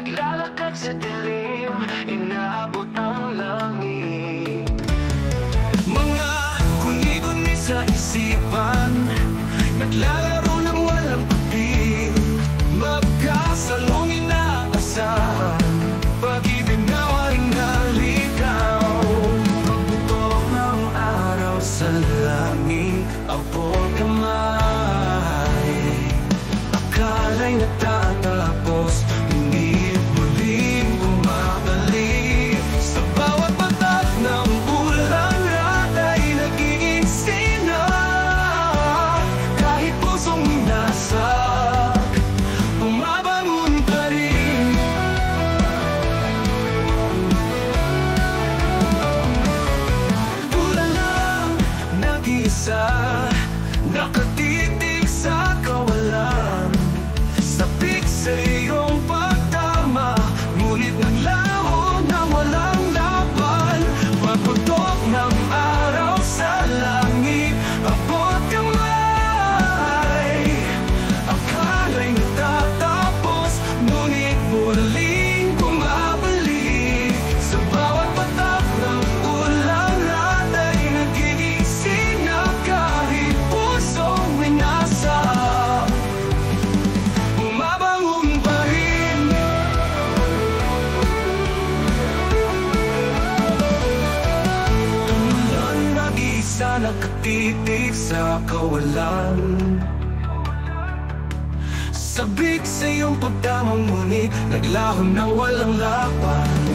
Naglalakad sa dilim, inaabot ang langit. Mga kuni-kuni sa isipan, naglalaro ng walang pagpil. Magkasalong inaasahan, pag-ibig na waring naligaw. Pagbutok ng araw sa langit, abot kamay. Akala'y natatapos, ngunit muling bumabalik. Sa bawat patak ng bulan at ay nagiging sinag. Kahit pusong minasak, bumabangon pa rin. Bulan lang, nag-iisa, nakatitig sa kawalan. Sabik sa iyong pagtama, ngunit naglaho na walang laban. Pagputok ng araw sa langit, abot kamay. Akala'y natatapos, ngunit muling bumabalik. Sa bawat patak ng ulan at ay nagiging sinag. Kahit pusong winasak, bumabangon pa rin. Tumulan nag-iisa, nakatitig sa kawalan. Sabik sa iyong pagdamang, ngunit naglaho ng walang laban.